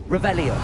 Revelio.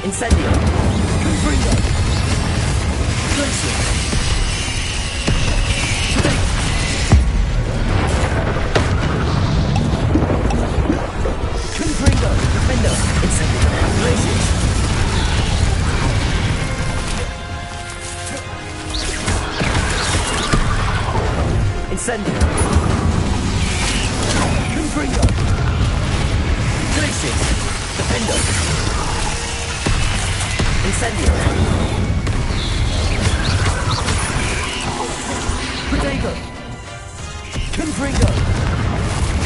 Incendio! Confringo! Glacier! Confringo! Defendo! Incendio! Glacier! Incendio! Confringo! Glacier! Defendo! Incendio! Protego! Confringo!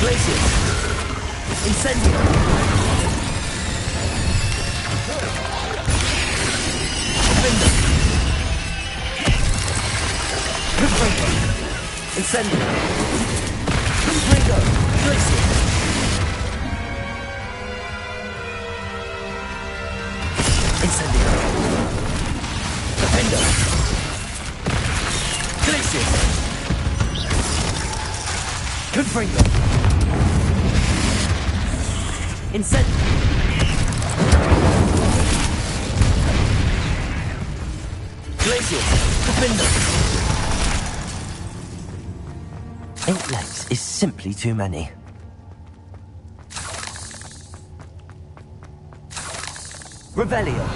Glacier! Incendio! Defendo! Confringo! Incendio! Confringo! Glacier! Incendio! Defendo! Glacier! Confringo! Incendio! Glacier! Defendo! 8 legs is simply too many. Revelio.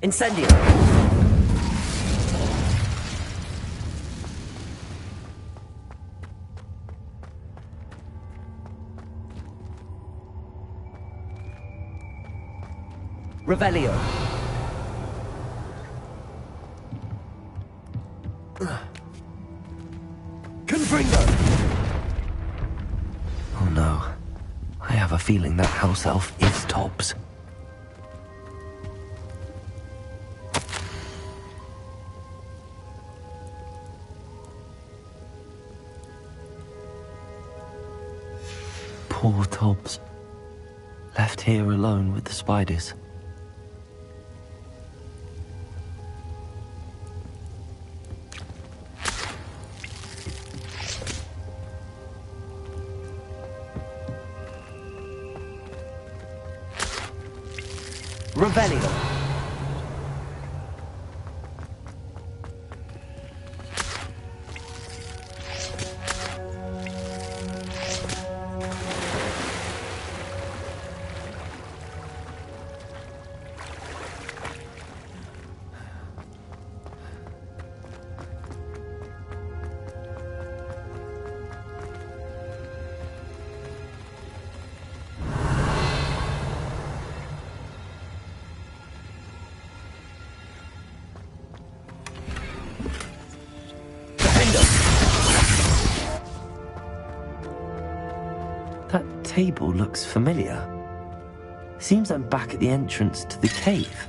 Incendio! Revelio! Confringo! Oh no. I have a feeling that house elf is Tobbs. Poor Tobbs. Left here alone with the spiders. Revelio. That table looks familiar. Seems I'm back at the entrance to the cave.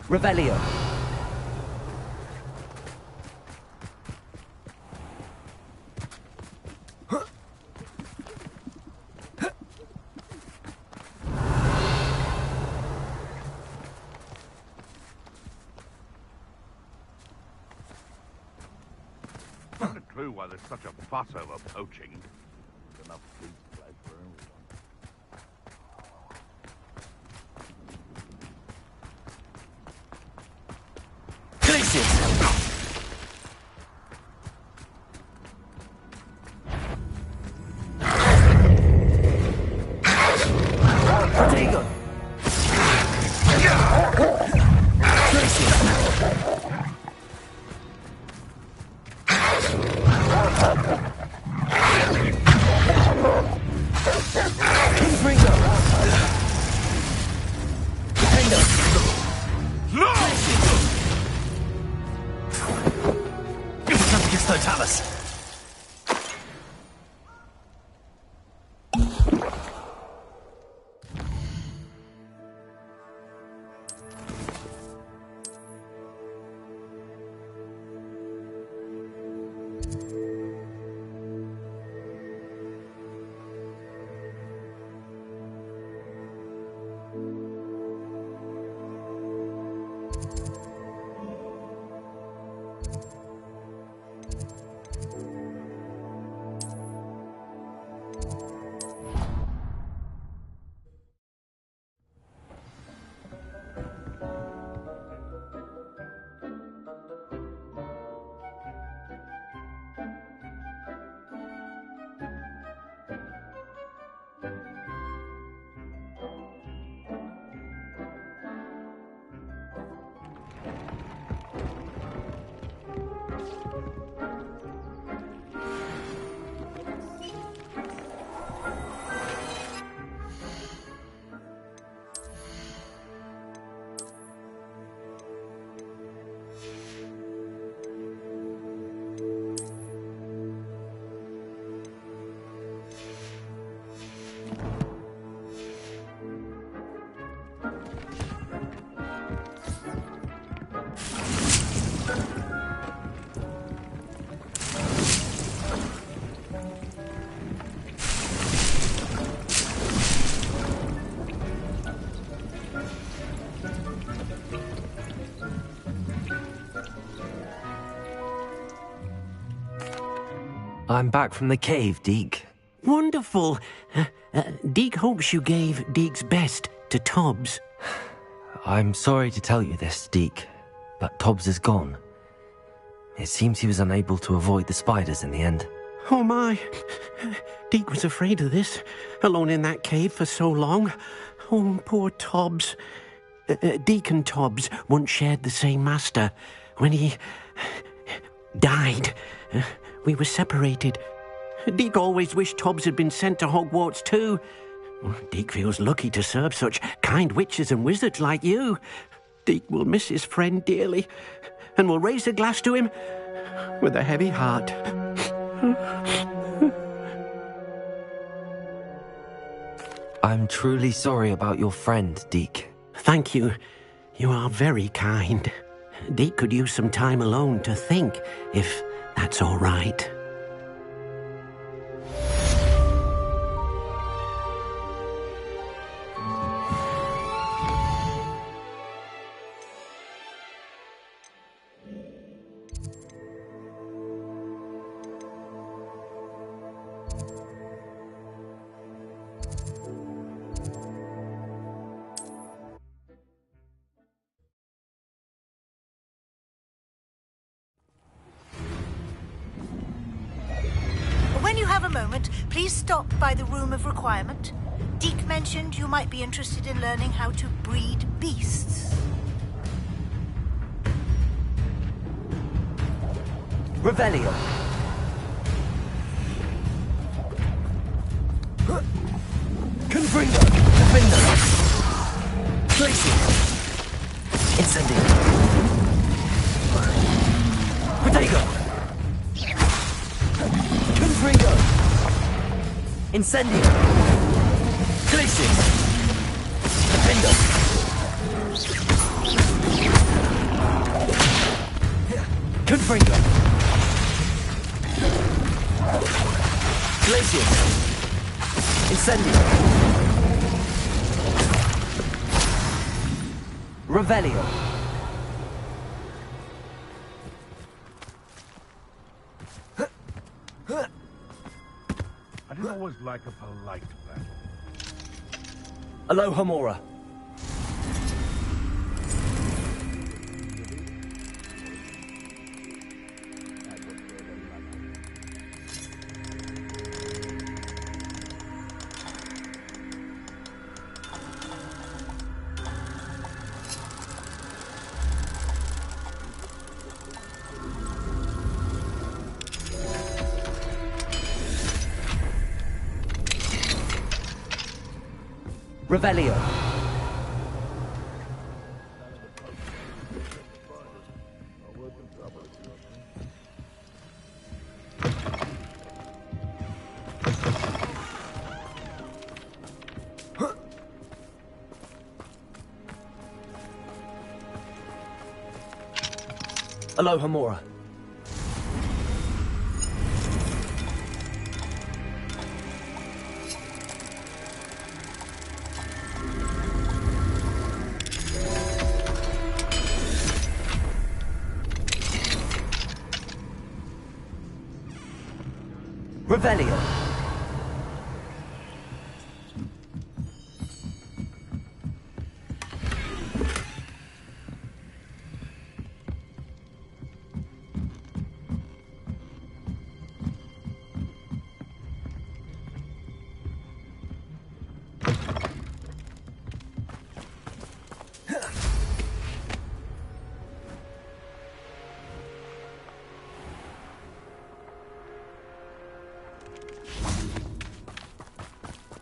Revelio. Not a clue why there's such a fuss over poaching. Enough food supply for everyone. Glacius! Protego! I'm back from the cave, Deke. Wonderful. Deke hopes you gave Deke's best to Tobbs. I'm sorry to tell you this, Deke, but Tobbs is gone. It seems he was unable to avoid the spiders in the end. Oh my. Deke was afraid of this, alone in that cave for so long. Oh, poor Tobbs. Deke and Tobbs once shared the same master. When he died, we were separated. Deke always wished Tobbs had been sent to Hogwarts too. Deke feels lucky to serve such kind witches and wizards like you. Deke will miss his friend dearly, and will raise a glass to him with a heavy heart. I'm truly sorry about your friend, Deke. Thank you. You are very kind. Deke could use some time alone to think, if that's all right. When you have a moment, please stop by the Room of Requirement. Deke mentioned you might be interested in learning how to breed beasts. Revelio. Confringo. Defender. Glacier. Incendio. Protego. Confringo. Incendio. Glacier. Defender. Confringo! Glacius! Incendio! Revelio! I didn't always like a polite battle. Alohomora! Revelio. Alohomora. Revelio.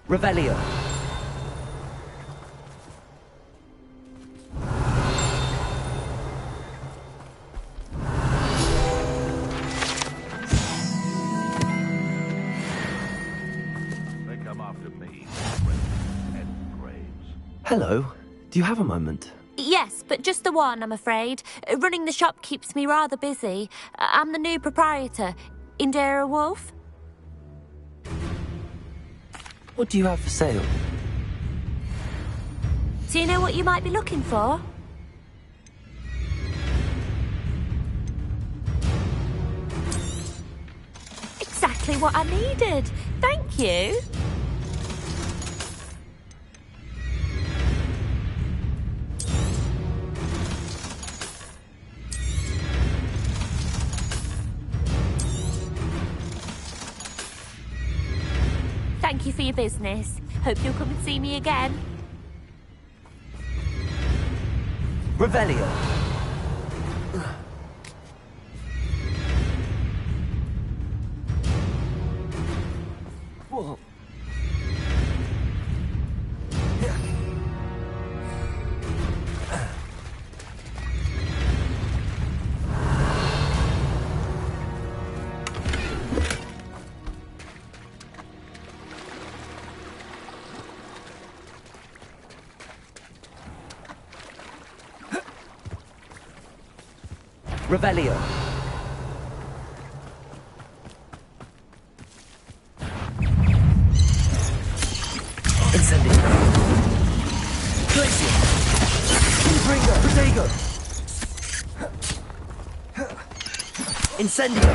Revelio. They come after me, and graves. Hello. Do you have a moment? Yes, but just the one, I'm afraid. Running the shop keeps me rather busy. I'm the new proprietor, Indira Wolf. What do you have for sale? Do you know what you might be looking for? Exactly what I needed. Thank you. Thank you for your business. Hope you'll come and see me again. Revelio. Whoa. Revelio. Incendio. Glacier. Confringo. Protego. Incendio.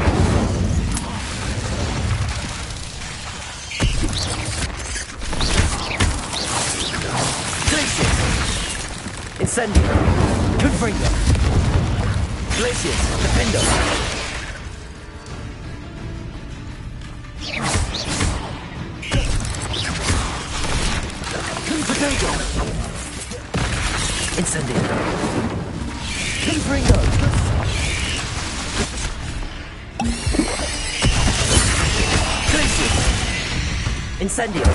Glacier. Incendio. Confringo. Glacius, Defendo. Potato. Incendio. Confringo. Glacius. Incendio.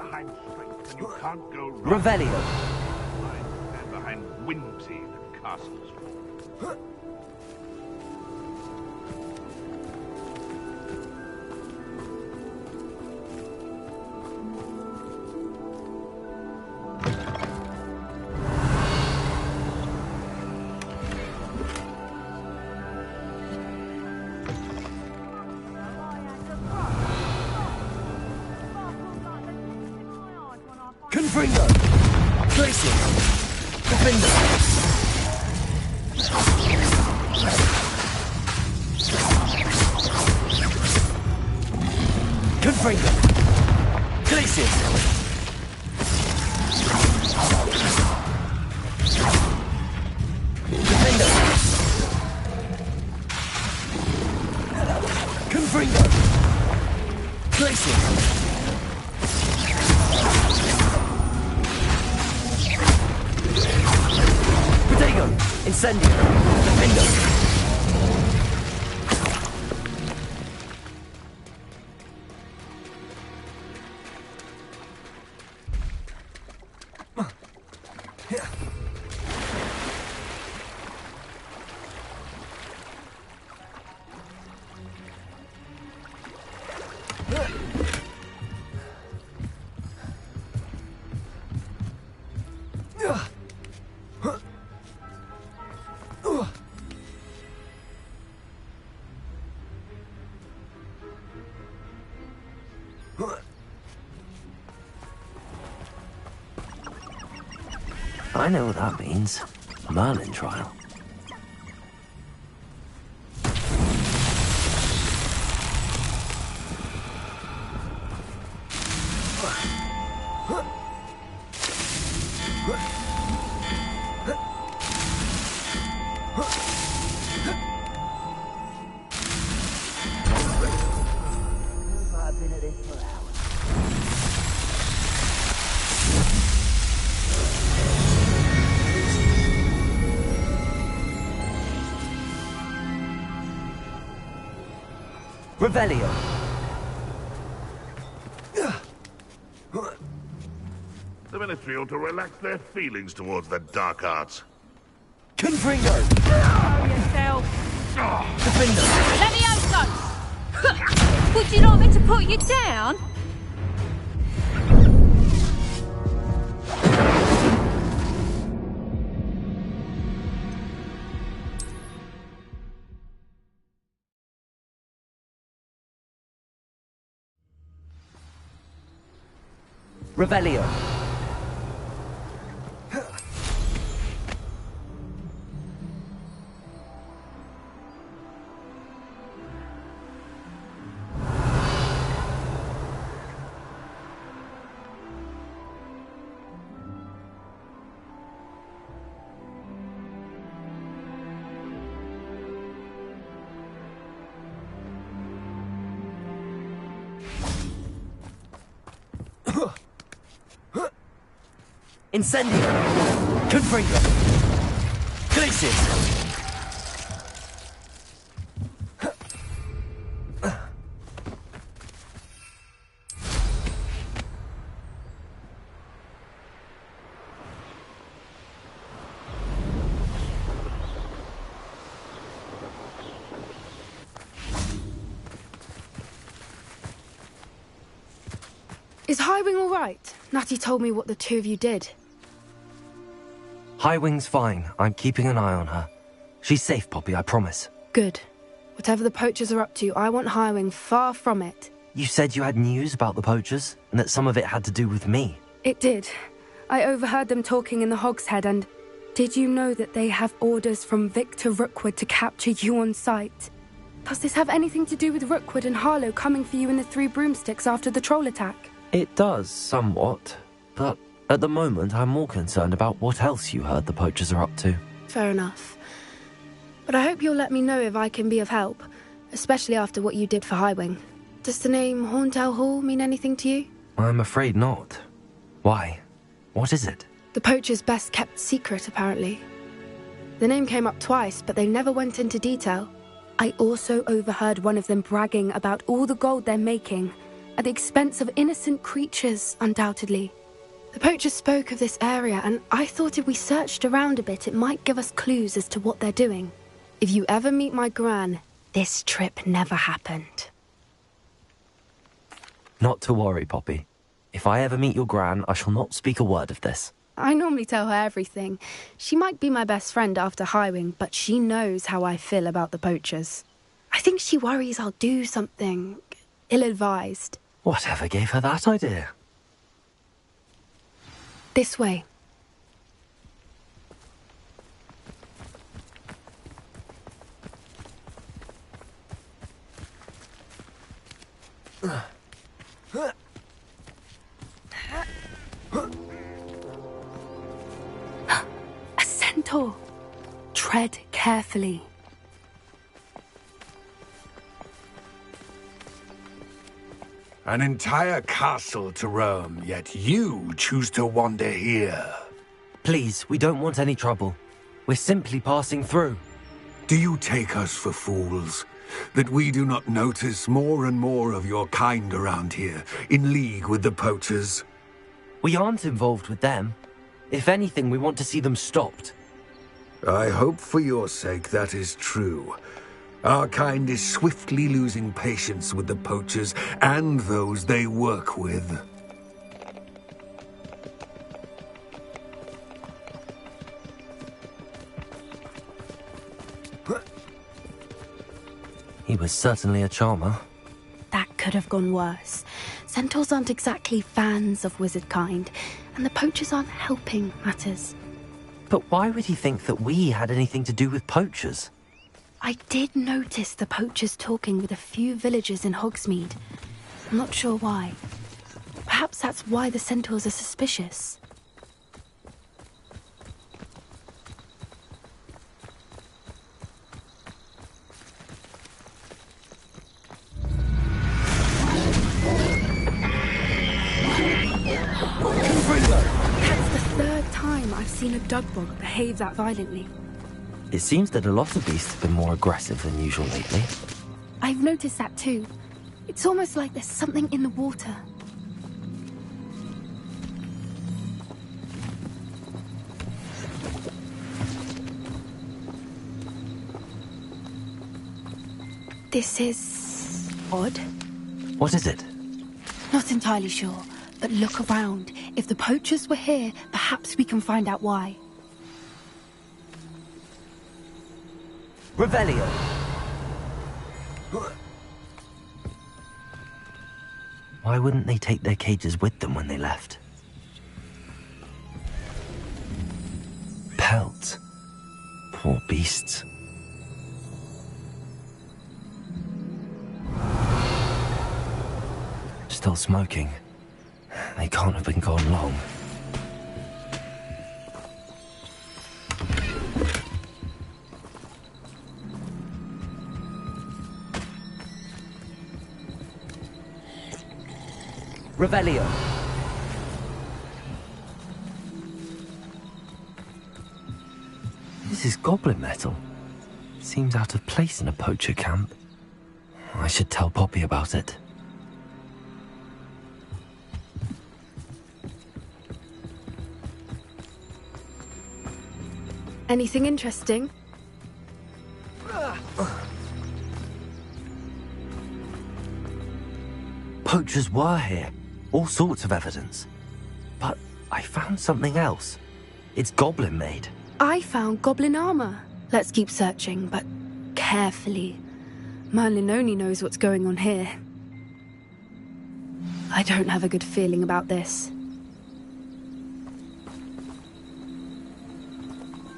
behind strength, and you can't go wrong. Revelio. I stand behind Whimsy and Castle's Fall. Confringo! Glacier! Defender! Confringo! Glacier! Defender! Confringo! Glacier! Incendio! Defender! I know what that means. A Merlin trial. Revelio. The military ought to relax their feelings towards the dark arts. Confringo. Yourself. Defender. Levioso! Would you like me to put you down? Revelio. Incendio! Confringo! Glacier! Is Highwing all right? Natty told me what the two of you did. Highwing's fine. I'm keeping an eye on her. She's safe, Poppy, I promise. Good. Whatever the poachers are up to, I want Highwing far from it. You said you had news about the poachers, and that some of it had to do with me. It did. I overheard them talking in the Hogshead, and did you know that they have orders from Victor Rookwood to capture you on sight? Does this have anything to do with Rookwood and Harlow coming for you in the Three Broomsticks after the troll attack? It does, somewhat. But at the moment, I'm more concerned about what else you heard the poachers are up to. Fair enough. But I hope you'll let me know if I can be of help, especially after what you did for Highwing. Does the name Horntail Hall mean anything to you? I'm afraid not. Why? What is it? The poachers' best-kept secret, apparently. The name came up twice, but they never went into detail. I also overheard one of them bragging about all the gold they're making, at the expense of innocent creatures, undoubtedly. The poachers spoke of this area, and I thought if we searched around a bit, it might give us clues as to what they're doing. If you ever meet my gran, this trip never happened. Not to worry, Poppy. If I ever meet your gran, I shall not speak a word of this. I normally tell her everything. She might be my best friend after Highwing, but she knows how I feel about the poachers. I think she worries I'll do something ill-advised. Whatever gave her that idea? This way. A centaur. Tread carefully. An entire castle to roam, yet you choose to wander here. Please, we don't want any trouble. We're simply passing through. Do you take us for fools? That we do not notice more and more of your kind around here, in league with the poachers? We aren't involved with them. If anything, we want to see them stopped. I hope for your sake that is true. Our kind is swiftly losing patience with the poachers and those they work with. He was certainly a charmer. That could have gone worse. Centaurs aren't exactly fans of wizard kind, and the poachers aren't helping matters. But why would he think that we had anything to do with poachers? I did notice the poachers talking with a few villagers in Hogsmeade. I'm not sure why. Perhaps that's why the centaurs are suspicious. That's the third time I've seen a dugbog behave that violently. It seems that a lot of beasts have been more aggressive than usual lately. I've noticed that too. It's almost like there's something in the water. This is odd. What is it? Not entirely sure, but look around. If the poachers were here, perhaps we can find out why. Revelio! Why wouldn't they take their cages with them when they left? Pelts. Poor beasts. Still smoking. They can't have been gone long. Revelio. This is goblin metal. Seems out of place in a poacher camp. I should tell Poppy about it. Anything interesting? Poachers were here. All sorts of evidence. But I found something else. It's goblin made. I found goblin armor. Let's keep searching, but carefully. Merlin only knows what's going on here. I don't have a good feeling about this.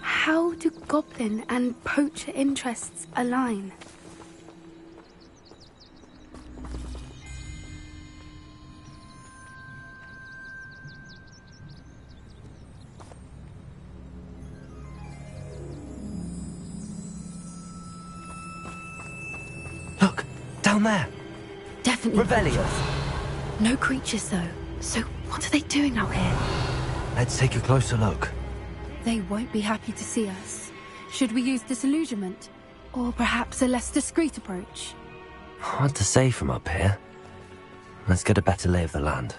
How do goblin and poacher interests align? Look, down there. Definitely Revelio. poachers. No creatures, though. So what are they doing out here? Let's take a closer look. They won't be happy to see us. Should we use disillusionment? Or perhaps a less discreet approach? Hard to say from up here. Let's get a better lay of the land.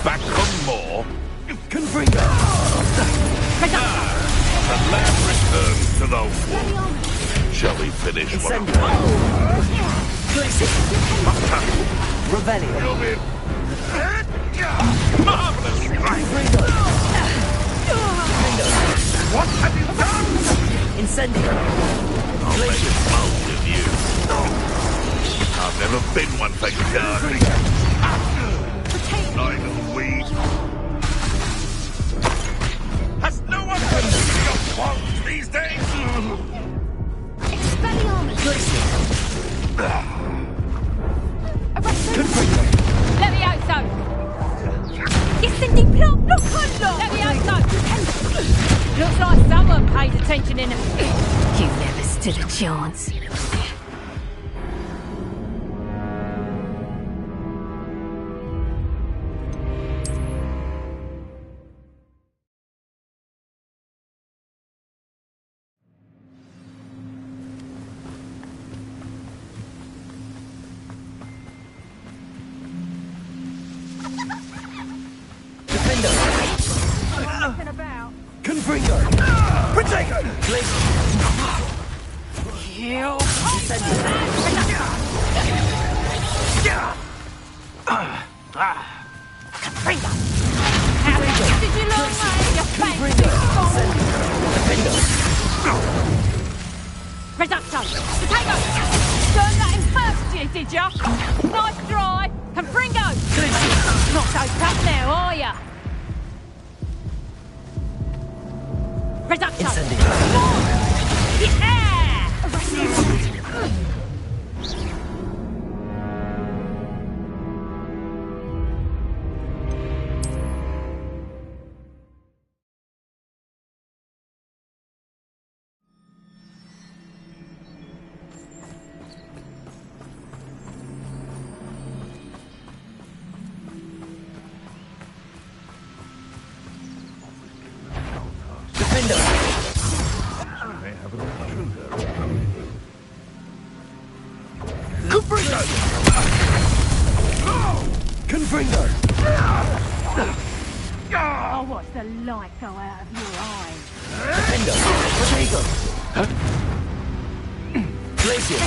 Back on more. Confringo! The land returns to the wolf. Shall we finish what I'm Revelio. marvelous strike. What have you done? Incendio. I'll make it well with you. I've never been one for gardening. Neither we. Has no one been looking at swans these days? Let me out, so. It's Cindy Plum. Look, let me out, so. Looks like someone paid attention in it. You never stood a chance. Confringo! Protego! Did you learn how you fancy? Reducto! Potato! Learn that in first year, did ya? Nice try! Confringo! Not so tough now, are ya? Reducto! Yeah! Confringo! Oh, watch the light go out of your eyes. Defender! Protego! Huh? Glacier!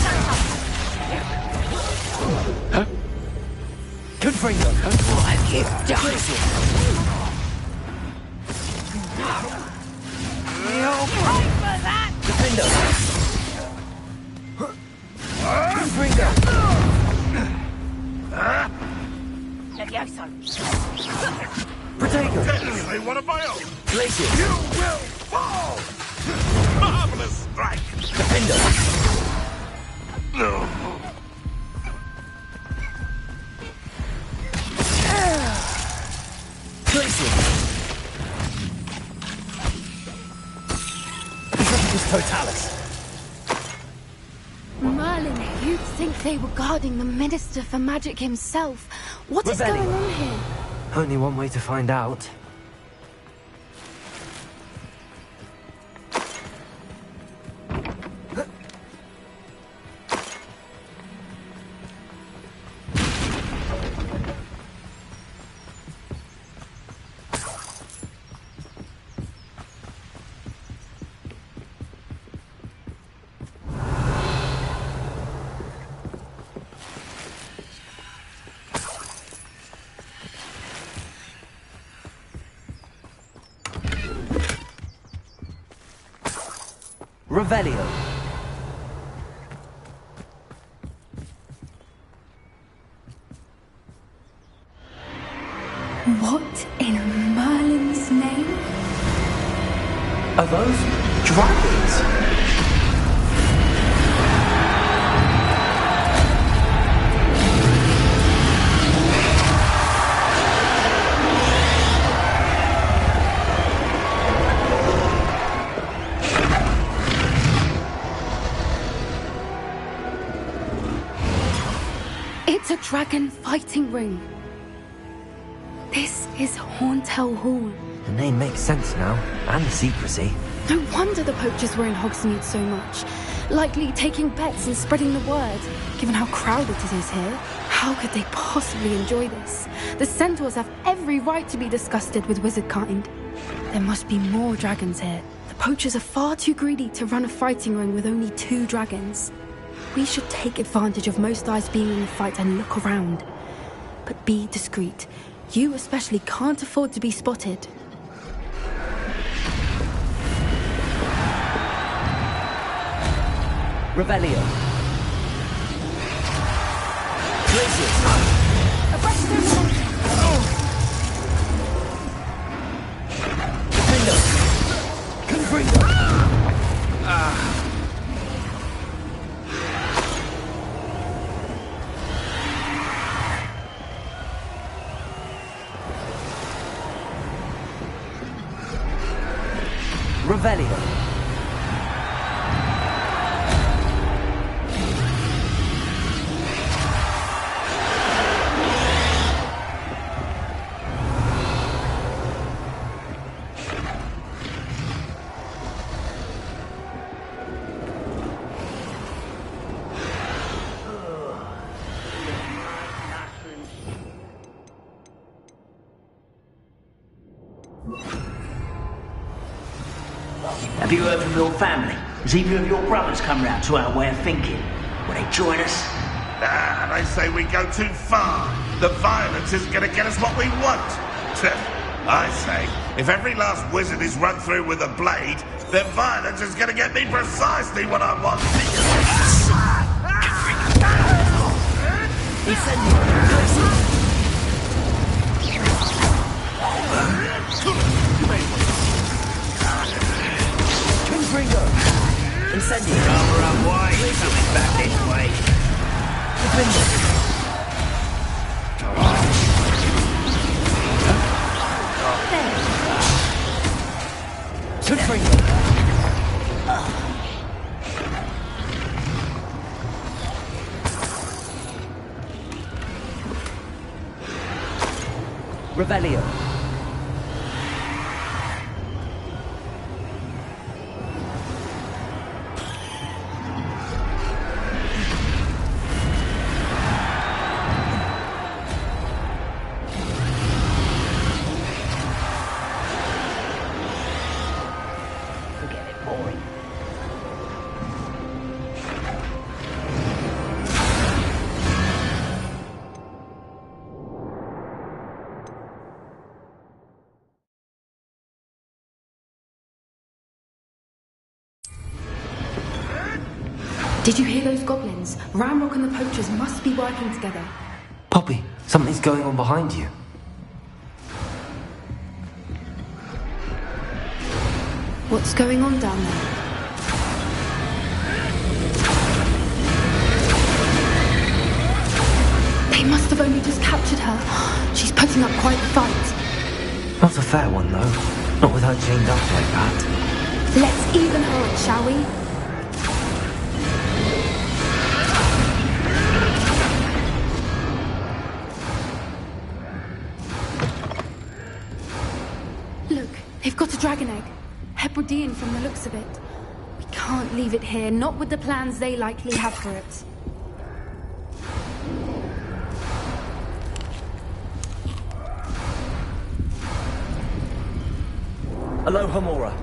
Huh? Confringo! What have you done? Glacier! You'll pay for that! Defender! Confringo! Levioso! Protego! Technically one of my own. Glacier! You will fall! Marvelous strike! Defender! No. Glacier! Executus Totalis! Merlin, you'd think they were guarding the Minister for Magic himself. What is Rebellion. going on here? Only one way to find out. Revelio. What in Merlin's name? Are those dragons? dragon fighting ring. This is Horntail Hall. The name makes sense now, and the secrecy. No wonder the poachers were in Hogsmeade so much. Likely taking bets and spreading the word. Given how crowded it is here, how could they possibly enjoy this? The centaurs have every right to be disgusted with wizard kind. There must be more dragons here. The poachers are far too greedy to run a fighting ring with only 2 dragons. We should take advantage of most eyes being in the fight and look around. But be discreet. You especially can't afford to be spotted. Revelio. Places. Confringo. Revelio. Have you heard from your family? Has either of your brothers come round to our way of thinking? Will they join us? They say we go too far. The violence isn't going to get us what we want. I say, if every last wizard is run through with a blade, then violence is going to get me precisely what I want. Confringo! Incendio! Cover up wide, coming back this way. Confringo! Revelio. Forget it, boy. Did you hear those goblins? Ramrock and the poachers must be working together. Poppy, something's going on behind you. What's going on down there? They must have only just captured her. She's putting up quite the fight. Not a fair one, though. Not with her chained up like that. Let's even her up, shall we? Look, they've got a dragon egg. Hebridean from the looks of it. We can't leave it here, not with the plans they likely have for it. Aloha Mora.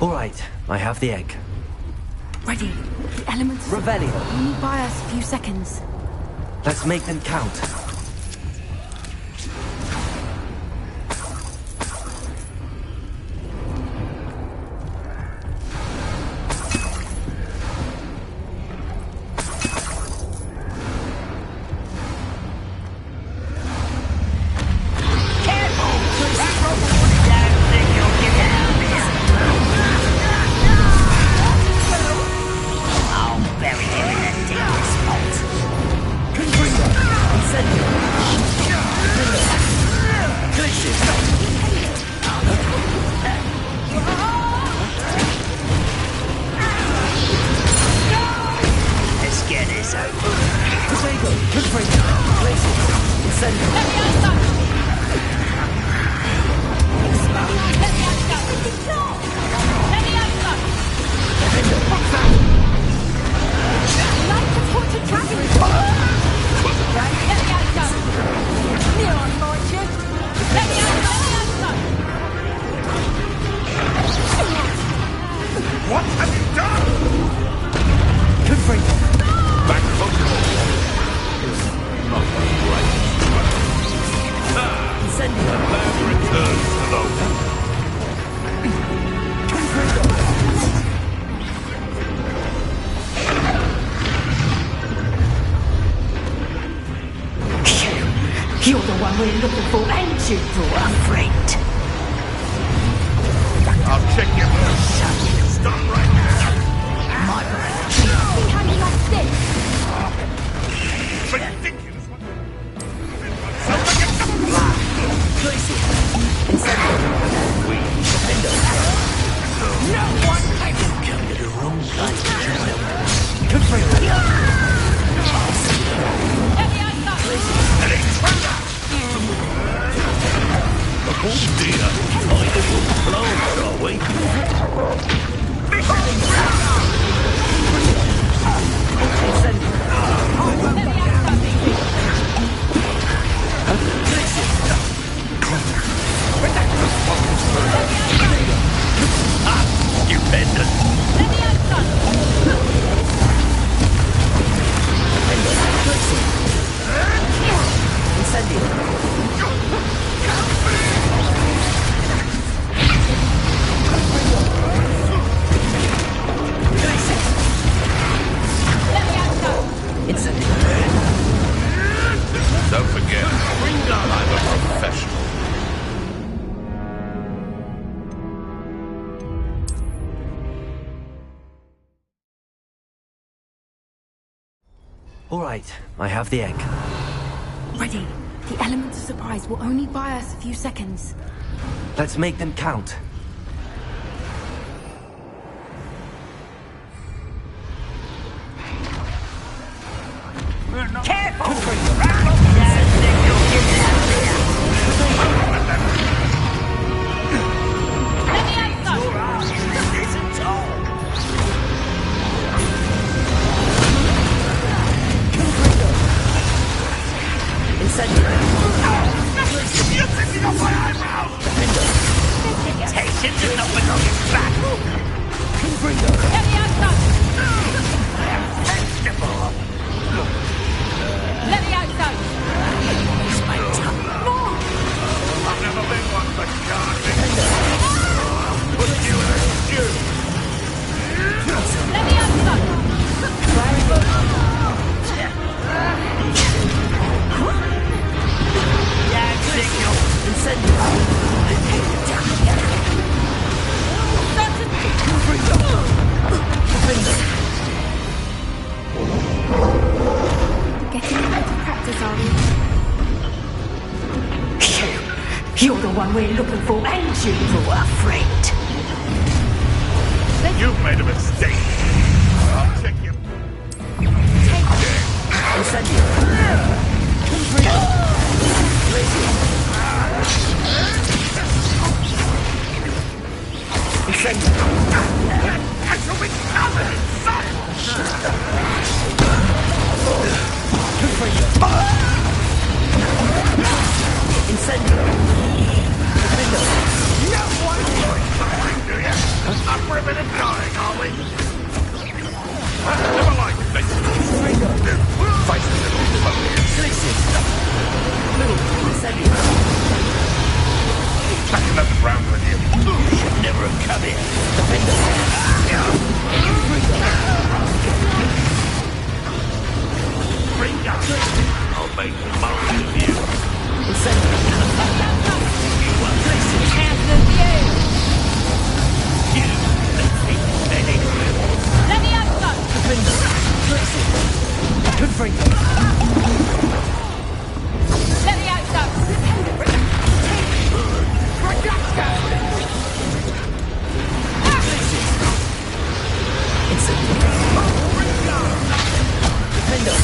All right, I have the egg. Ready. The elements... Revelio. Only buy us a few seconds. Let's make them count. Potato! Confringo! Glacier! Incendio! Let me out, son! Let me out, son! Let me out, son! What's that? Light has caught a dragon! Let me out, son! Neon, launch you! Let me out, son! What have you done? Confringo! Back from It's not right. Incendio! The man returns to the You're the one we're looking for, ain't you, our friend? I'll check you first. Stop right there. My bad. See how you like this? Ridiculous. Glacier! Incendio! Defendo! No one can Come to the wrong place, child. Confringo! Let me out, son! Oh dear. Either will blow, shall we? Incendio! Let me out, son! Stupendous. Let me out, son! Incendio! Let me out, son! Incendio! Don't forget, I'm a professional. All right, I have the egg. Ready. The element of surprise will only buy us a few seconds. Let's make them count. Careful! Let me out, son! Incendio! You're pissing off my eyebrows! Patience is not belonging back. Confringo! Let me out, son! Vegetable. Let me out, son! It's my tongue. I've never been one for carving. Put you in a stew. Let me out, son! Incendio! Confringo! Getting a bit of practice, are we? You're the one we're looking for, ain't you, our friend? You've made a mistake. I'll check you. Incendio! Confringo! Glacier! Incendio! I shall be covered in salt. Confringo! Incendio! Defendo! No one's going something, do you? I'm ripping and dying, are we? Never liked vegetables. Confringo! Feisty little fuckers. Glacier! Incendio! Back another round with you. Should never have come here. Defendo! Bring up. I'll make the most of you. Incendio! Hands of you! You, the big belly. Let me out, son! Defendo! Glacier! Confringo! Let me out, son! Incendio! Defendo!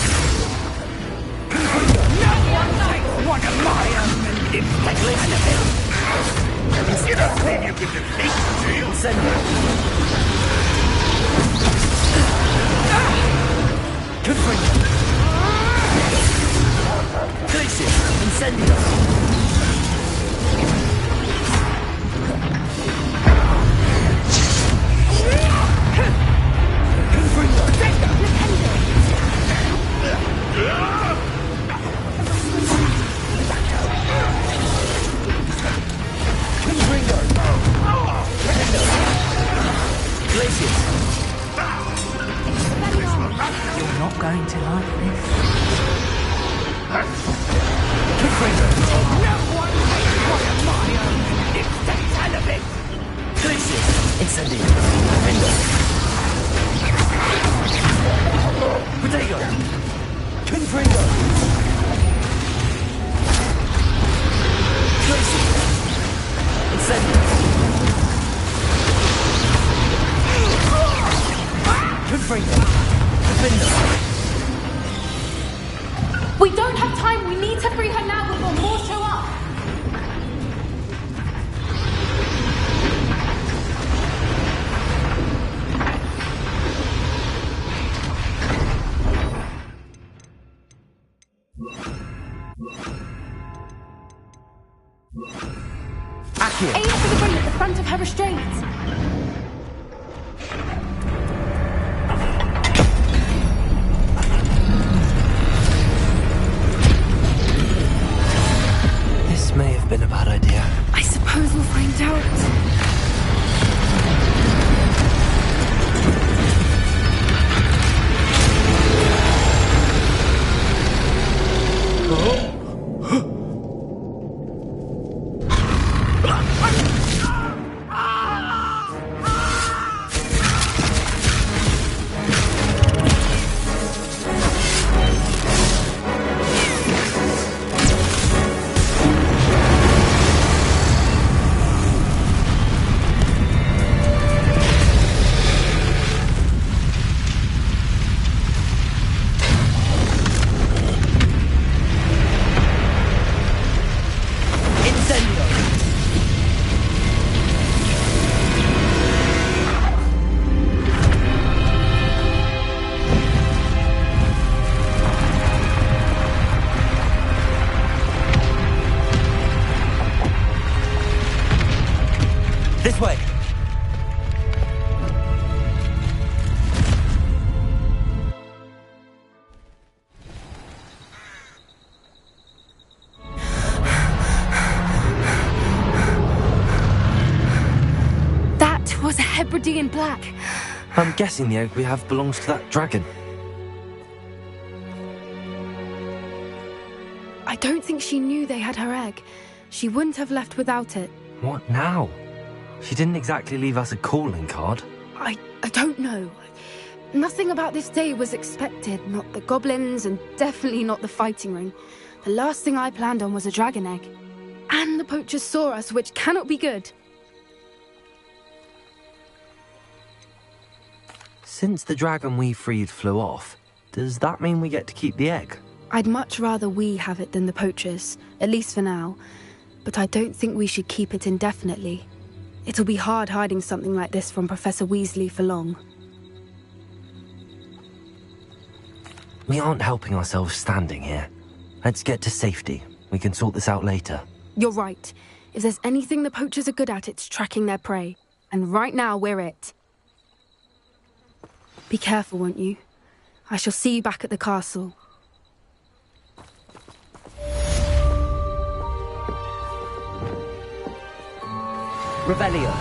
Confringo! No one takes what of my own! It's the television! Glacius! Incendio! Defender! Protego! Confringo! Glacius! Incendio! Confringo! Defender! We don't have time. We need to free her now before more show up. Accio! Aim for the ring at the front of her restraints. This may have been a bad idea. I suppose we'll find out. This way! That was a Hebridean black. I'm guessing the egg we have belongs to that dragon. I don't think she knew they had her egg. She wouldn't have left without it. What now? She didn't exactly leave us a calling card. I don't know. Nothing about this day was expected. Not the goblins, and definitely not the fighting ring. The last thing I planned on was a dragon egg. And the poachers saw us, which cannot be good. Since the dragon we freed flew off, does that mean we get to keep the egg? I'd much rather we have it than the poachers, at least for now. But I don't think we should keep it indefinitely. It'll be hard hiding something like this from Professor Weasley for long. We aren't helping ourselves standing here. Let's get to safety. We can sort this out later. You're right. If there's anything the poachers are good at, it's tracking their prey. And right now, we're it. Be careful, won't you? I shall see you back at the castle. Revelio.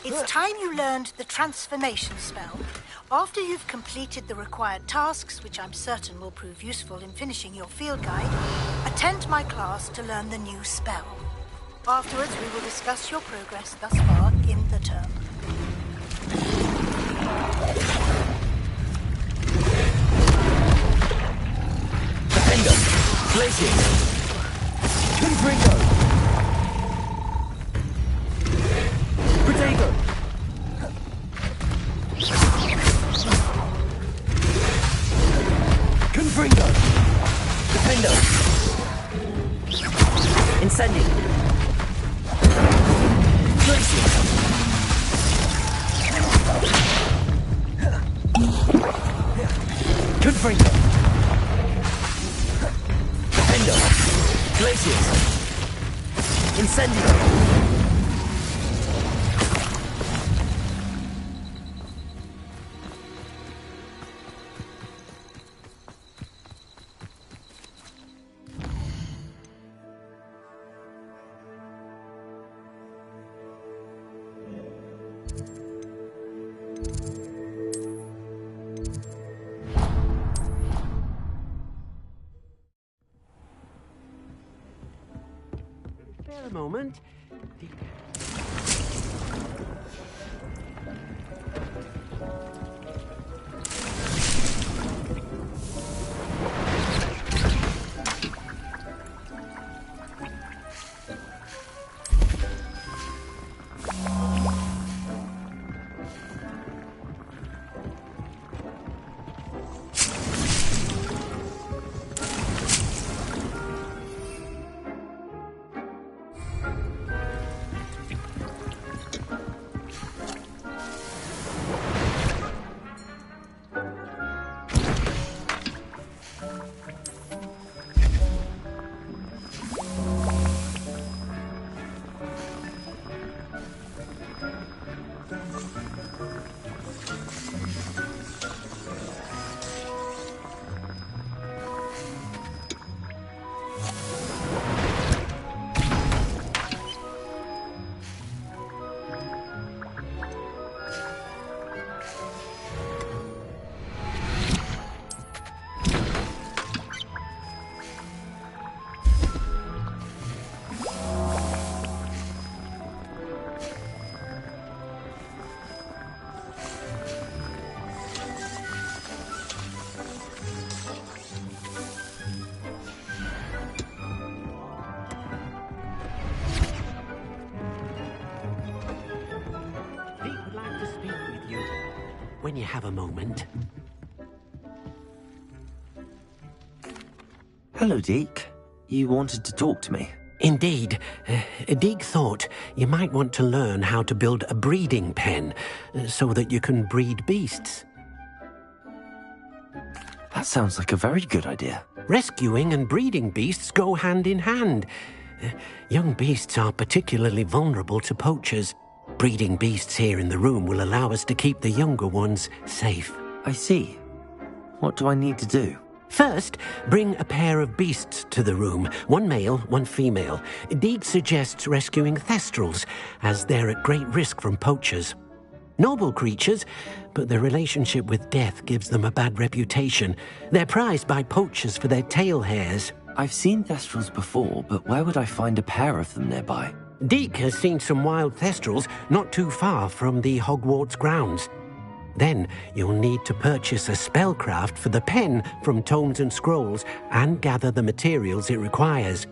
It's time you learned the transformation spell. After you've completed the required tasks, which I'm certain will prove useful in finishing your field guide, attend my class to learn the new spell. Afterwards, we will discuss your progress thus far in the term. Defender. Glacius. Confringo. Protego. Confringo. Defender. Incendio. Glacius. Confringo. Defender. Glacius. Incendio. Spare a moment. When you have a moment. Hello, Deke. You wanted to talk to me? Indeed. Deke thought you might want to learn how to build a breeding pen so that you can breed beasts. That sounds like a very good idea. Rescuing and breeding beasts go hand in hand. Young beasts are particularly vulnerable to poachers. Breeding beasts here in the room will allow us to keep the younger ones safe. I see. What do I need to do? First, bring a pair of beasts to the room. One male, one female. Deke suggests rescuing thestrals, as they're at great risk from poachers. Noble creatures, but their relationship with death gives them a bad reputation. They're prized by poachers for their tail hairs. I've seen thestrals before, but where would I find a pair of them nearby? Deke has seen some wild thestrals not too far from the Hogwarts grounds. Then you'll need to purchase a spellcraft for the pen from Tomes and Scrolls and gather the materials it requires.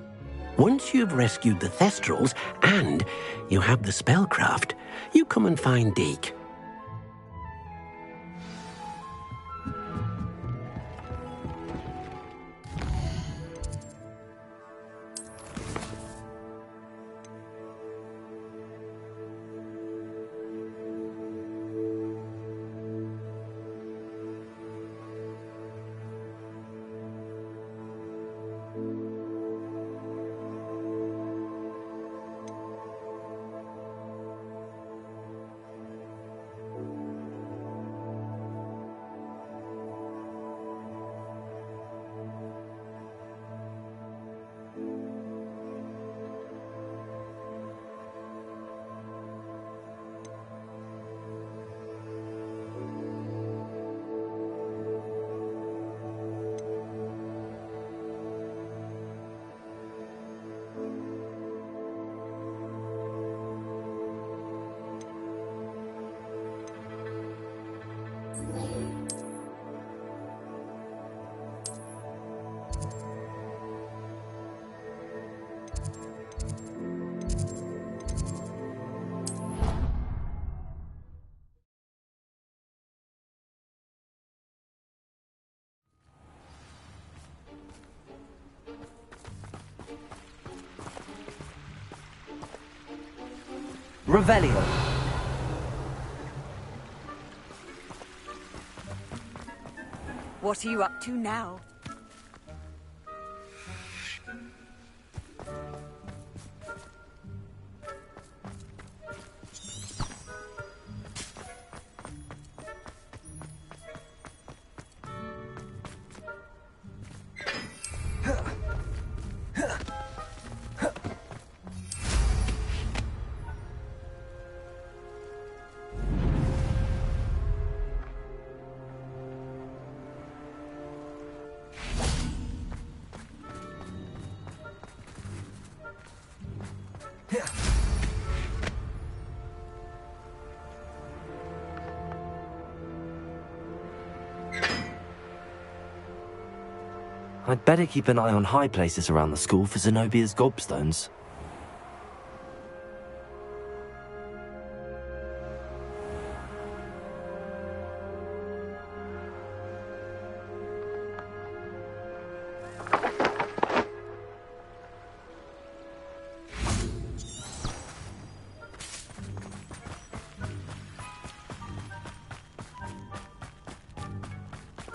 Once you've rescued the thestrals and you have the spellcraft, you come and find Deke. Revelio. What are you up to now? I'd better keep an eye on high places around the school for Zenobia's gobstones.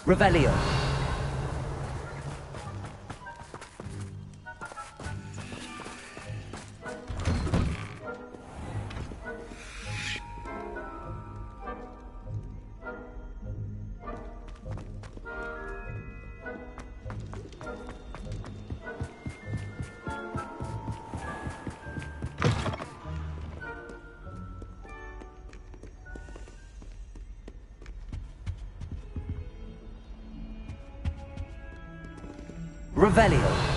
Revelio. Revelio.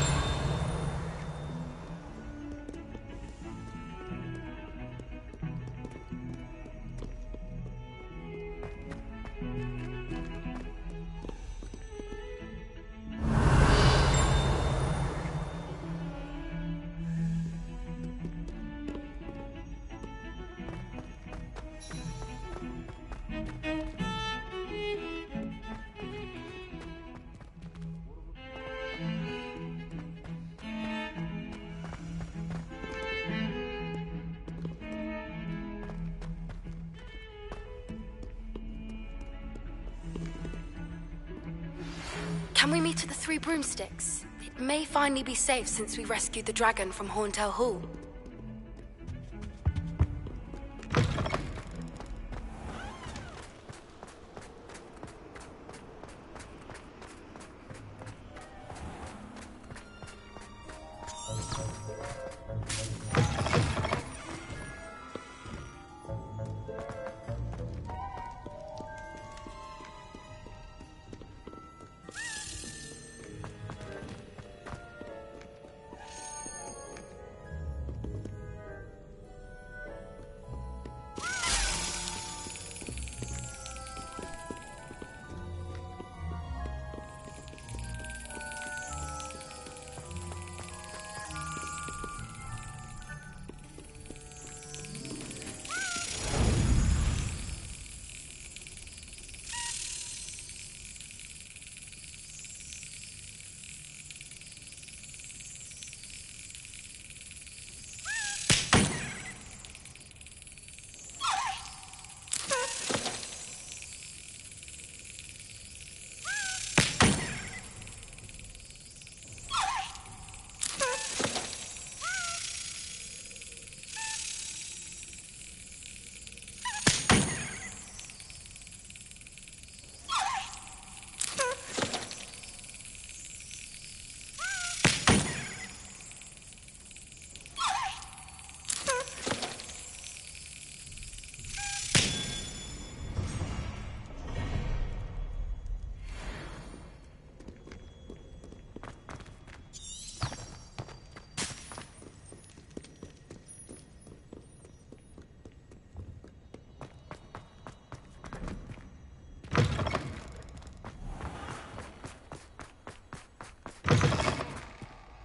Can we meet at the Three Broomsticks? It may finally be safe since we rescued the dragon from Horntail Hall.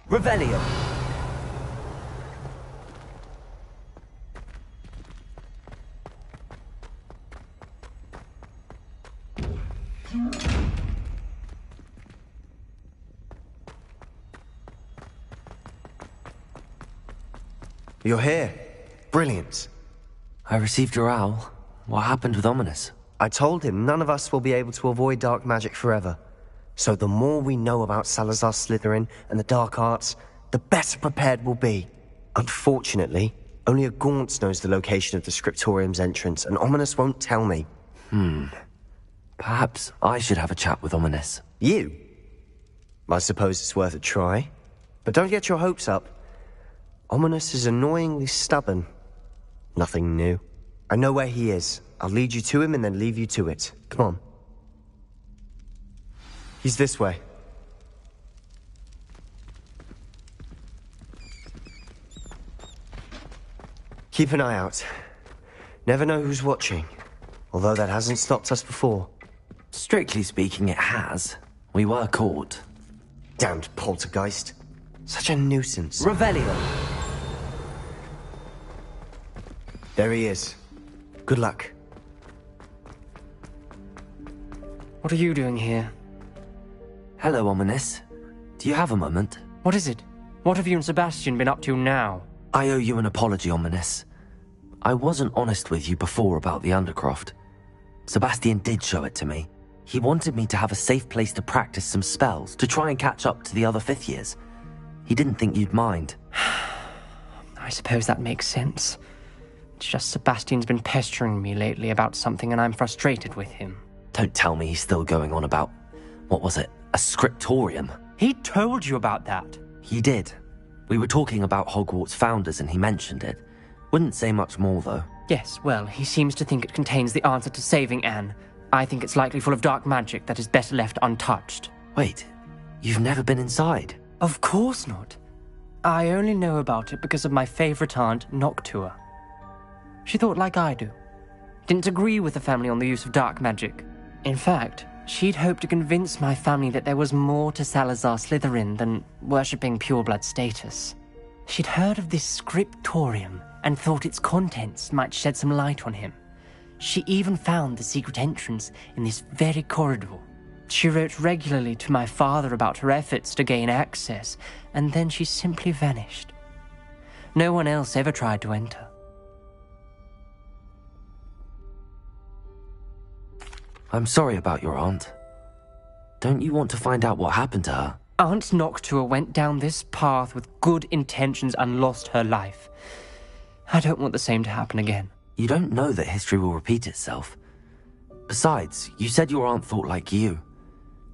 Revelio. You're here. Brilliant. I received your owl. What happened with Ominous? I told him none of us will be able to avoid dark magic forever. So the more we know about Salazar Slytherin and the dark arts, the better prepared we'll be. Unfortunately, only a Gaunt knows the location of the Scriptorium's entrance, and Ominous won't tell me. Perhaps I should have a chat with Ominous. You? I suppose it's worth a try. But don't get your hopes up. Ominous is annoyingly stubborn. Nothing new. I know where he is. I'll lead you to him and then leave you to it. Come on. He's this way. Keep an eye out. Never know who's watching. Although that hasn't stopped us before. Strictly speaking, it has. We were caught. Damned poltergeist. Such a nuisance. Revelio. There he is. Good luck. What are you doing here? Hello, Ominous. Do you have a moment? What is it? What have you and Sebastian been up to now? I owe you an apology, Ominous. I wasn't honest with you before about the Undercroft. Sebastian did show it to me. He wanted me to have a safe place to practice some spells, to try and catch up to the other 5th years. He didn't think you'd mind. I suppose that makes sense. It's just Sebastian's been pestering me lately about something and I'm frustrated with him. Don't tell me he's still going on about, what was it, a scriptorium? He told you about that? He did. We were talking about Hogwarts founders and he mentioned it. Wouldn't say much more, though. Yes, well, he seems to think it contains the answer to saving Anne. I think it's likely full of dark magic that is better left untouched. Wait, you've never been inside? Of course not. I only know about it because of my favorite aunt, Noctua. She thought like I do. Didn't agree with the family on the use of dark magic. In fact, she'd hoped to convince my family that there was more to Salazar Slytherin than worshipping pureblood status. She'd heard of this scriptorium and thought its contents might shed some light on him. She even found the secret entrance in this very corridor. She wrote regularly to my father about her efforts to gain access, and then she simply vanished. No one else ever tried to enter. I'm sorry about your aunt. Don't you want to find out what happened to her? Aunt Noctua went down this path with good intentions and lost her life. I don't want the same to happen again. You don't know that history will repeat itself. Besides, you said your aunt thought like you.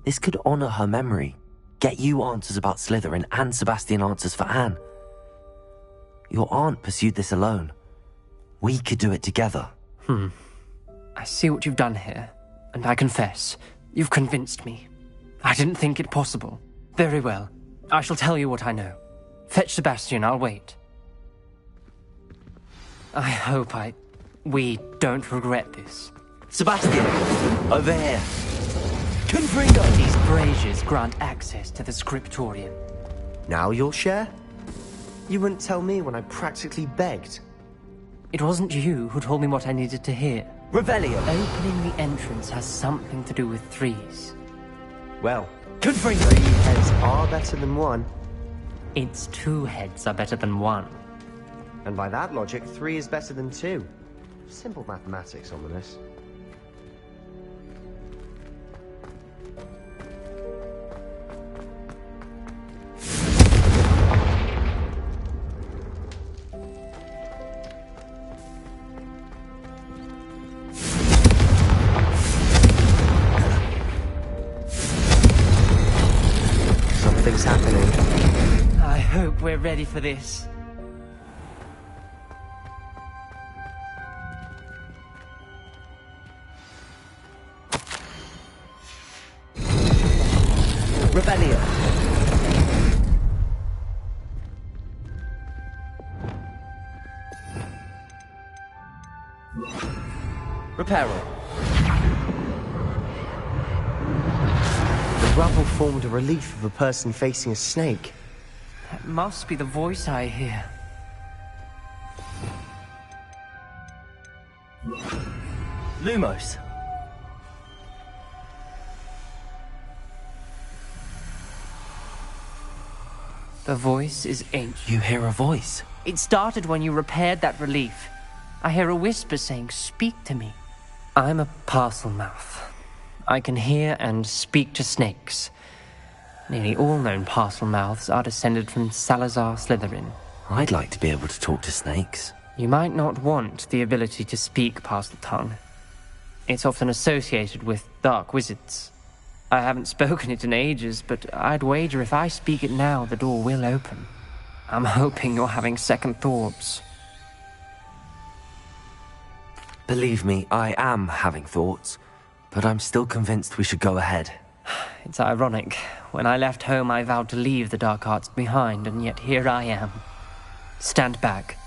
This could honor her memory, get you answers about Slytherin and Sebastian answers for Anne. Your aunt pursued this alone. We could do it together. I see what you've done here, and I confess, you've convinced me. I didn't think it possible. Very well. I shall tell you what I know. Fetch Sebastian, I'll wait. I hope we don't regret this. Sebastian! Over here! Confringo! These braziers grant access to the scriptorium. Now you'll share? You wouldn't tell me when I practically begged. It wasn't you who told me what I needed to hear. Revelio. Opening the entrance has something to do with threes. Well, Confringo. 3 heads are better than 1. Its 2 heads are better than 1. And by that logic, 3 is better than 2. Simple mathematics on this. Something's happening. I hope we're ready for this. Revelio. Reparo. The rubble formed a relief of a person facing a snake. That must be the voice I hear. Lumos! The voice is ancient. You hear a voice? It started when you repaired that relief. I hear a whisper saying, "Speak to me." I'm a parcel mouth. I can hear and speak to snakes. Nearly all known parcel mouths are descended from Salazar Slytherin. I'd like to be able to talk to snakes. You might not want the ability to speak parcel tongue. It's often associated with dark wizards. I haven't spoken it in ages, but I'd wager if I speak it now, the door will open. I'm hoping you're having second thoughts. Believe me, I am having thoughts, but I'm still convinced we should go ahead. It's ironic. When I left home, I vowed to leave the dark arts behind, and yet here I am. Stand back.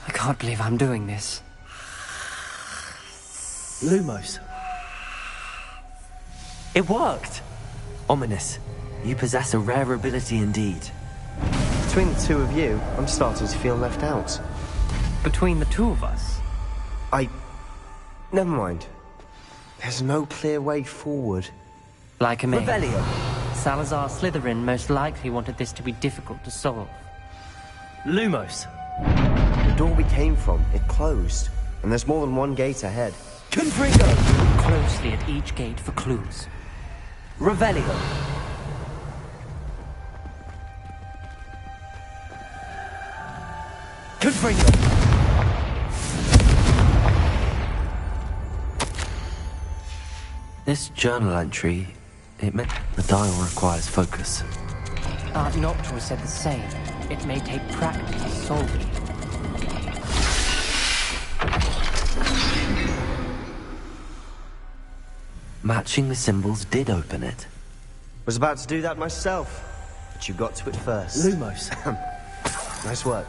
I can't believe I'm doing this. Lumos. It worked! Ominous. You possess a rare ability indeed. Between the two of you, I'm starting to feel left out. Between the two of us? Never mind. There's no clear way forward. Like a maid. Revelio. Salazar Slytherin most likely wanted this to be difficult to solve. Lumos. The door we came from, it closed. And there's more than one gate ahead. Confringo. Look closely at each gate for clues. Revelio. Confringo. This journal entry, it meant the dial requires focus. Aunt Noctua said the same. It may take practice to solve it. Matching the symbols did open it. Was about to do that myself, but you got to it first. Lumos. Nice work.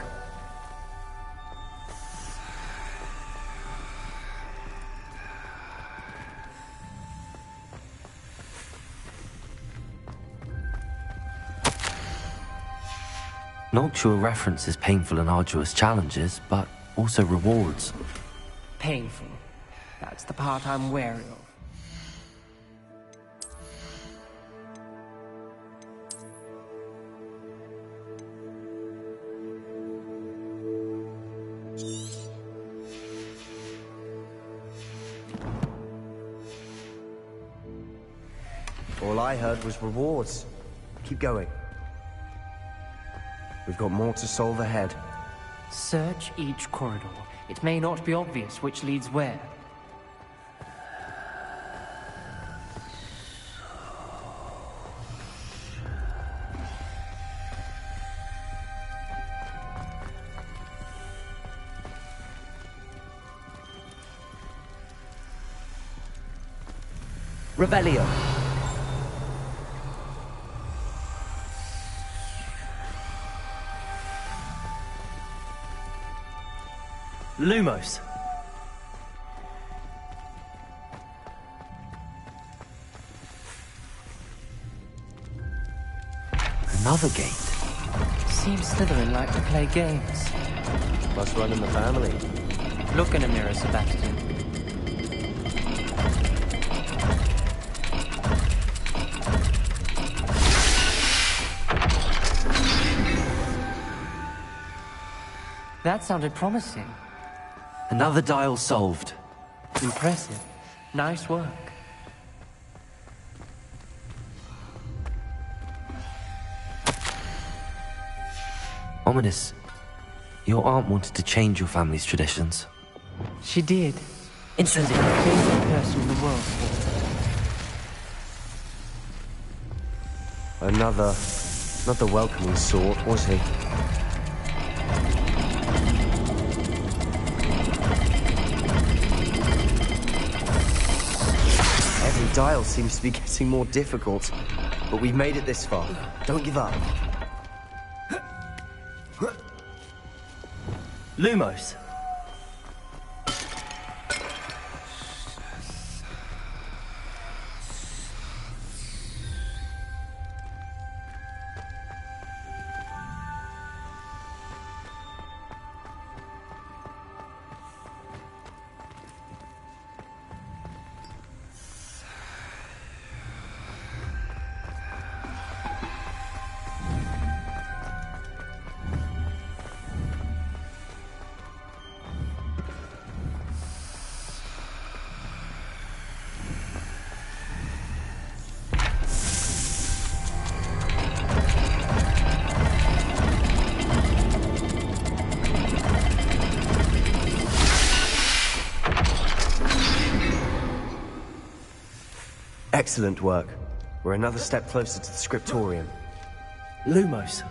Noctua references painful and arduous challenges, but also rewards. Painful. That's the part I'm wary of. All I heard was rewards. Keep going. We've got more to solve ahead. Search each corridor. It may not be obvious which leads where. Revelio. Lumos. Another gate. Seems Slytherin like to play games. Must run in the family. Look in a mirror, Sebastian. That sounded promising. Another dial solved. Impressive. Nice work. Ominous. Your aunt wanted to change your family's traditions. She did. Incendio. Favorite person in the world. Another... not the welcoming sort, was he? Every dial seems to be getting more difficult. But we've made it this far. Don't give up. Lumos. Excellent work. We're another step closer to the scriptorium. Lumos.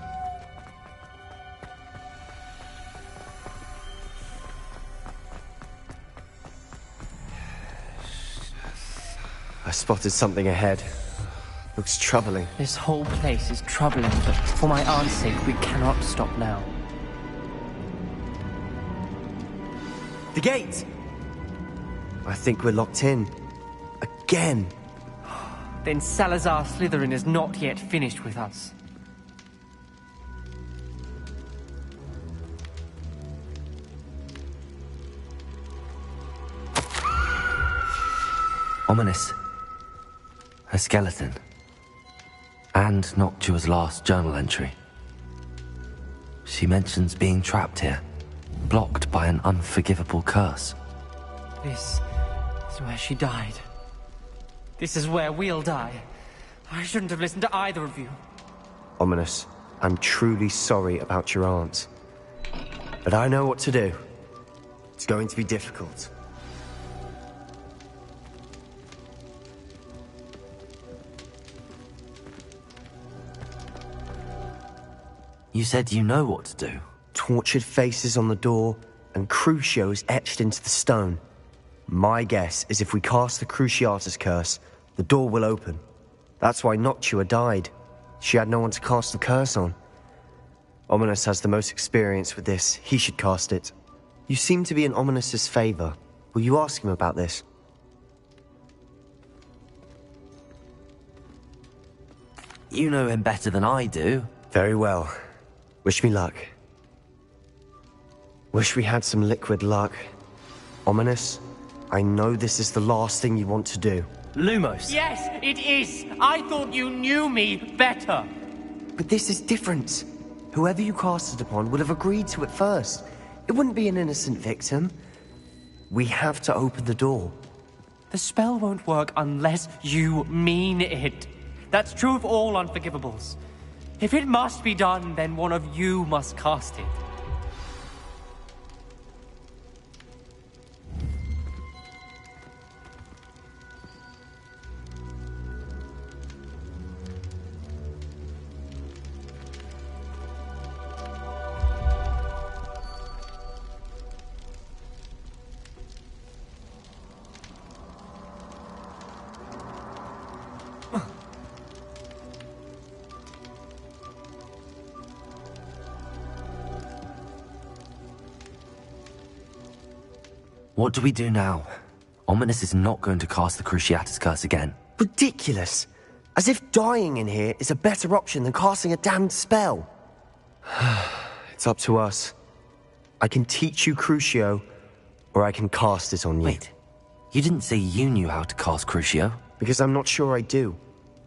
I spotted something ahead. Looks troubling. This whole place is troubling, but for my aunt's sake, we cannot stop now. The gate! I think we're locked in. Again. Then Salazar Slytherin is not yet finished with us. Ominous. A skeleton. And Noctua's last journal entry. She mentions being trapped here, blocked by an unforgivable curse. This is where she died. This is where we'll die. I shouldn't have listened to either of you. Ominous, I'm truly sorry about your aunt. But I know what to do. It's going to be difficult. You said you know what to do. Tortured faces on the door, and Crucios etched into the stone. My guess is if we cast the Cruciatus curse, the door will open. That's why Noctua died. She had no one to cast the curse on. Ominous has the most experience with this. He should cast it. You seem to be in Ominous's favor. Will you ask him about this? You know him better than I do. Very well. Wish me luck. Wish we had some liquid luck. Ominous, I know this is the last thing you want to do. Lumos! Yes, it is! I thought you knew me better! But this is different. Whoever you cast it upon would have agreed to it first. It wouldn't be an innocent victim. We have to open the door. The spell won't work unless you mean it. That's true of all unforgivables. If it must be done, then one of you must cast it. What do we do now? Ominous is not going to cast the Cruciatus curse again. Ridiculous! As if dying in here is a better option than casting a damned spell. It's up to us. I can teach you Crucio, or I can cast it on you. Wait, you didn't say you knew how to cast Crucio? Because I'm not sure I do.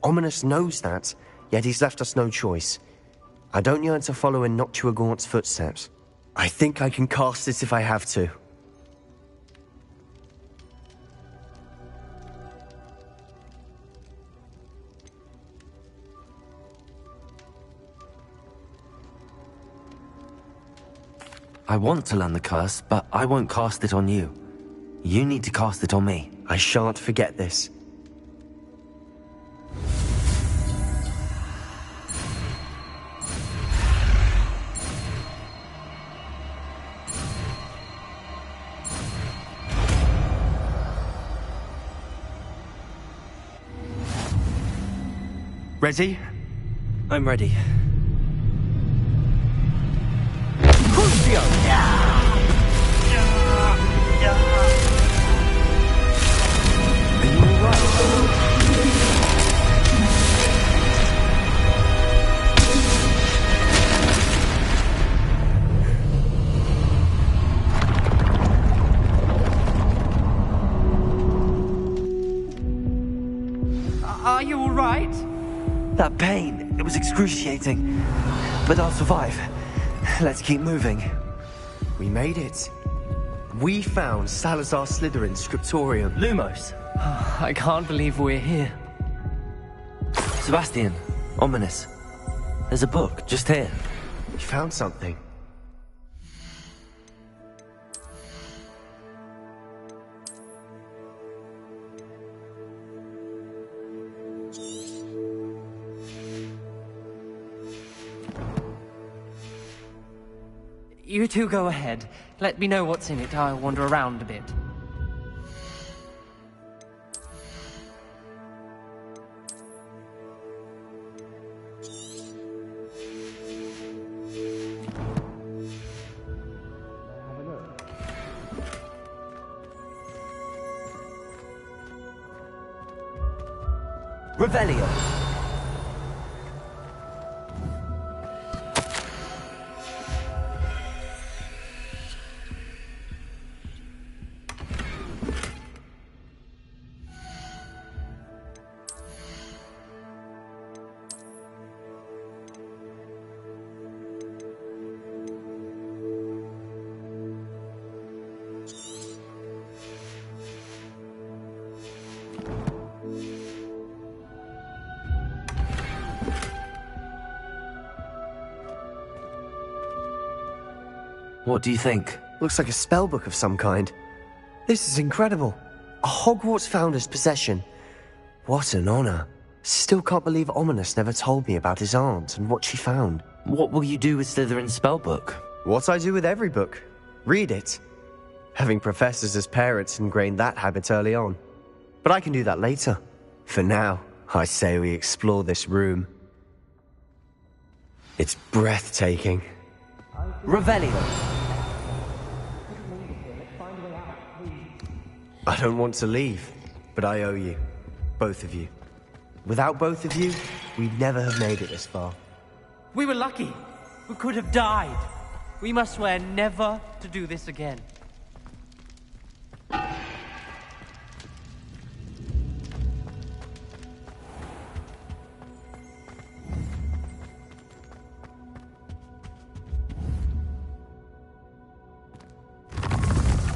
Ominous knows that, yet he's left us no choice. I don't yearn to follow in Noctua Gaunt's footsteps. I think I can cast it if I have to. I want to learn the curse, but I won't cast it on you. You need to cast it on me. I shan't forget this. Ready? I'm ready. Are you all right? That pain, it was excruciating. But I'll survive. Let's keep moving. We made it. We found Salazar Slytherin's scriptorium. Lumos. I can't believe we're here. Sebastian, Ominous. There's a book just here. We found something. You two go ahead. Let me know what's in it. I'll wander around a bit. Revelio. What do you think? Looks like a spellbook of some kind. This is incredible. A Hogwarts founder's possession. What an honor. Still can't believe Ominous never told me about his aunt and what she found. What will you do with Slytherin's spellbook? What I do with every book. Read it. Having professors as parents ingrained that habit early on. But I can do that later. For now, I say we explore this room. It's breathtaking. Revelio. I don't want to leave, but I owe you. Both of you. Without both of you, we'd never have made it this far. We were lucky. We could have died. We must swear never to do this again.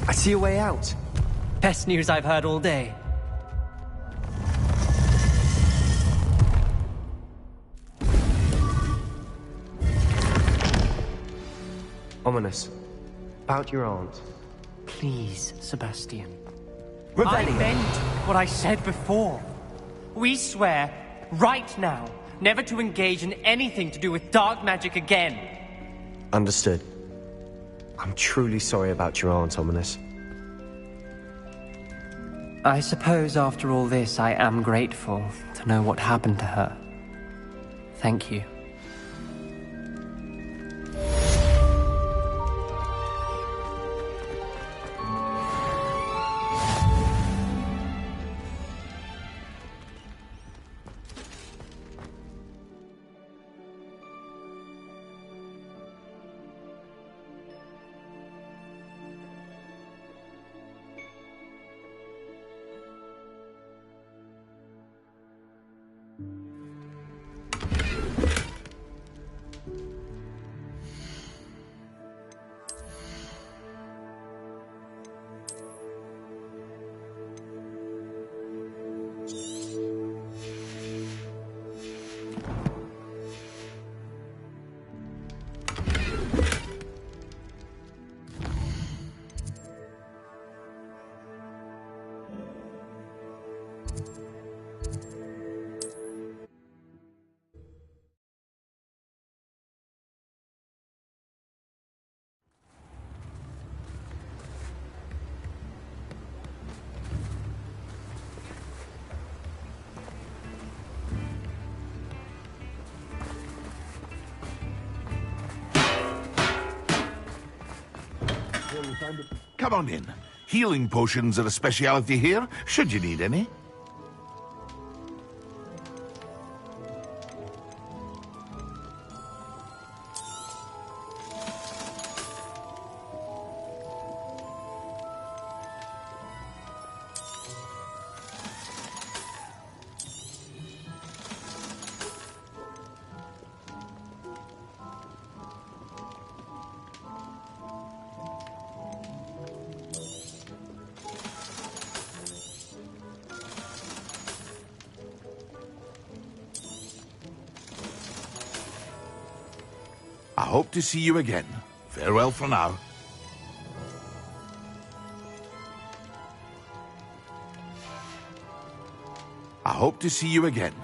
I see a way out. Best news I've heard all day. Ominous. About your aunt. Please, Sebastian. Revelio. I meant what I said before. We swear, right now, never to engage in anything to do with dark magic again. Understood. I'm truly sorry about your aunt, Ominous. I suppose after all this, I am grateful to know what happened to her. Thank you. Come on in. Healing potions are a speciality here, should you need any. I hope to see you again. Farewell for now. I hope to see you again.